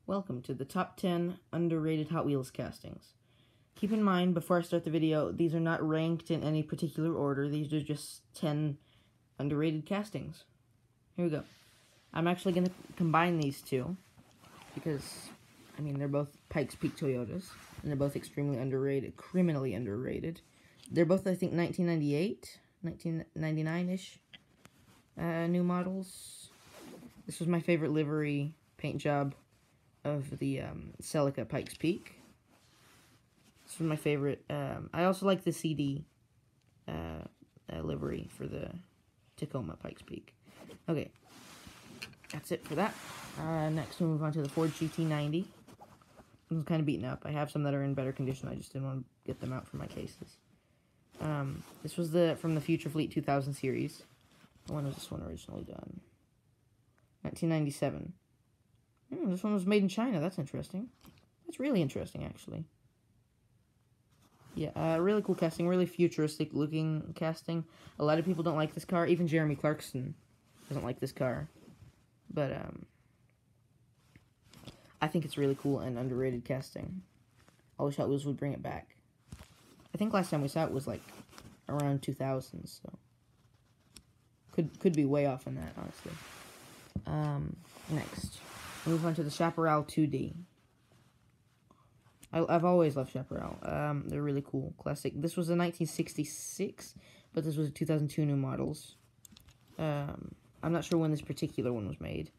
Welcome to the top 10 underrated Hot Wheels castings. Keep in mind, before I start the video, these are not ranked in any particular order. These are just 10 underrated castings. Here we go. I'm actually going to combine these two because, they're both Pikes Peak Toyotas, and they're both extremely underrated, criminally underrated. They're both, I think, 1998, 1999-ish new models. This was my favorite livery paint job of the Celica Pikes Peak. This was my favorite. I also like the CD livery for the Tacoma Pikes Peak. Okay, that's it for that. Next, we'll move on to the Ford GT90. It's kind of beaten up. I have some that are in better condition. I just didn't want to get them out from my cases. This was from the Future Fleet 2000 series. When was this one originally done? 1997. This one was made in China. That's interesting. That's really interesting, actually. Yeah, really cool casting. Really futuristic-looking casting. A lot of people don't like this car. Even Jeremy Clarkson doesn't like this car. But, I think it's really cool and underrated casting. I wish Hot Wheels would bring it back. I think last time we saw it was, like, around 2000, so... Could be way off on that, honestly. Next. Move on to the Chaparral 2D. I've always loved Chaparral. They're really cool. Classic. This was a 1966, but this was a 2002 new models. I'm not sure when this particular one was made.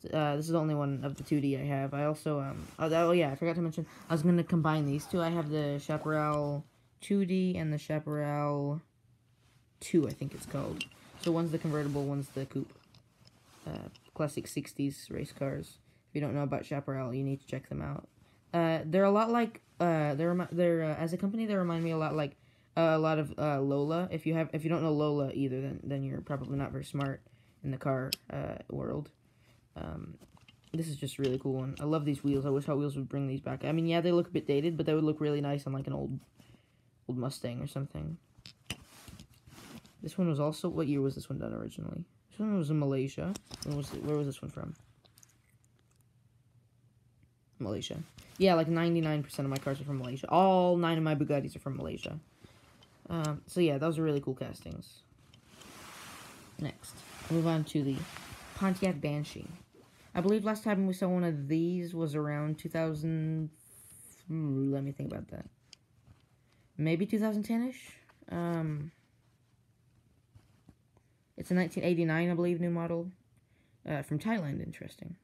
This is the only one of the 2D I have. I also, oh yeah, I forgot to mention, I was going to combine these two. I have the Chaparral 2D and the Chaparral 2, I think it's called. So one's the convertible, one's the coupe. Classic 60s race cars. If you don't know about Chaparral, you need to check them out. They're a lot like they're as a company they remind me a lot like a lot of Lola. If you don't know Lola either, then you're probably not very smart in the car world. This is just really cool one. I love these wheels. I wish Hot Wheels would bring these back. I mean, yeah, they look a bit dated, but they would look really nice on like an old Mustang or something. This one was also, what year was this one done originally? This one was in Malaysia. Where was this one from? Malaysia. Yeah, like 99% of my cars are from Malaysia. All 9 of my Bugattis are from Malaysia. So yeah, those are really cool castings. Next, move on to the Pontiac Banshee. I believe last time we saw one of these was around 2000... let me think about that. Maybe 2010-ish? It's a 1989, I believe, new model. From Thailand, interesting.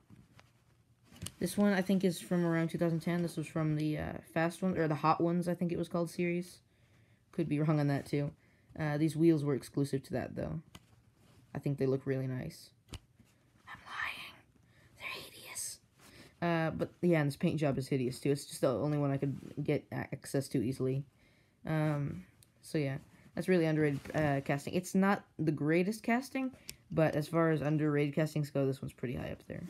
This one, I think, is from around 2010. This was from the Fast Ones, or the Hot Ones, I think it was called, series. Could be wrong on that, too. These wheels were exclusive to that, though. I think they look really nice. I'm lying. They're hideous. But, yeah, and this paint job is hideous, too. It's just the only one I could get access to easily. So, yeah. That's really underrated casting. It's not the greatest casting, but as far as underrated castings go, this one's pretty high up there.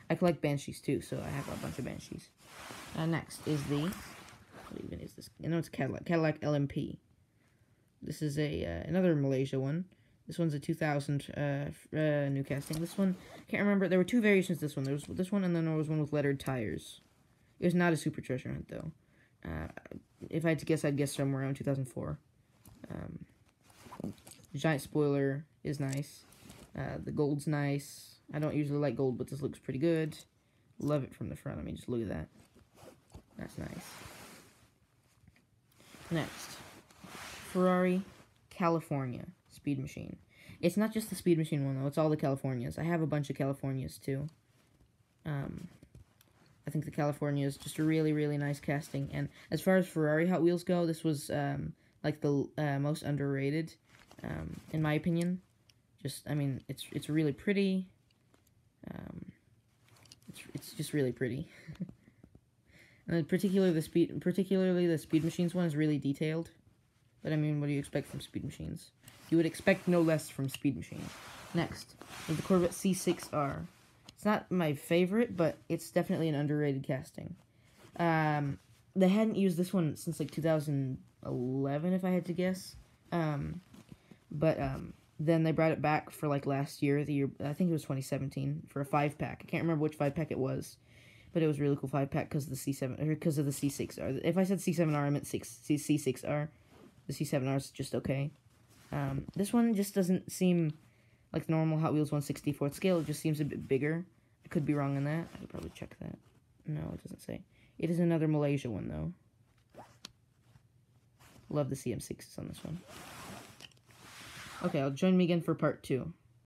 I collect Banshees, too, so I have a bunch of Banshees. Next is the... What even is this? I know it's Cadillac LMP. This is another Malaysia one. This one's a 2000 new casting. This one, can't remember. There were 2 variations of this one. There was this one, and then there was one with lettered tires. It was not a super treasure hunt, though. If I had to guess, I'd guess somewhere around 2004. The giant spoiler is nice. The gold's nice. I don't usually like gold, but this looks pretty good. Love it from the front. I mean, just look at that. That's nice. Next, Ferrari California Speed Machine. It's not just the Speed Machine one, though. It's all the Californias. I have a bunch of Californias, too. I think the California is just a really, really nice casting. And as far as Ferrari Hot Wheels go, this was... like the most underrated, in my opinion. Just, I mean, it's really pretty. It's just really pretty. And then particularly the Speed Machines one is really detailed. But I mean, what do you expect from Speed Machines? You would expect no less from Speed Machines. Next is the Corvette C6R. It's not my favorite, but it's definitely an underrated casting. They hadn't used this one since like 2011, if I had to guess. But Then they brought it back for, like, last year, I think it was 2017, for a 5-pack. I can't remember which 5-pack it was. But it was a really cool 5-pack because of the C7, or because of the C6R. If I said C7R, I meant C6R. The C7R is just okay. This one just doesn't seem like the normal Hot Wheels 1/64th scale. It just seems a bit bigger. I could be wrong on that. I could probably check that. No, it doesn't say. It is another Malaysia one, though. Love the CM6s on this one. Okay, join me again for part 2.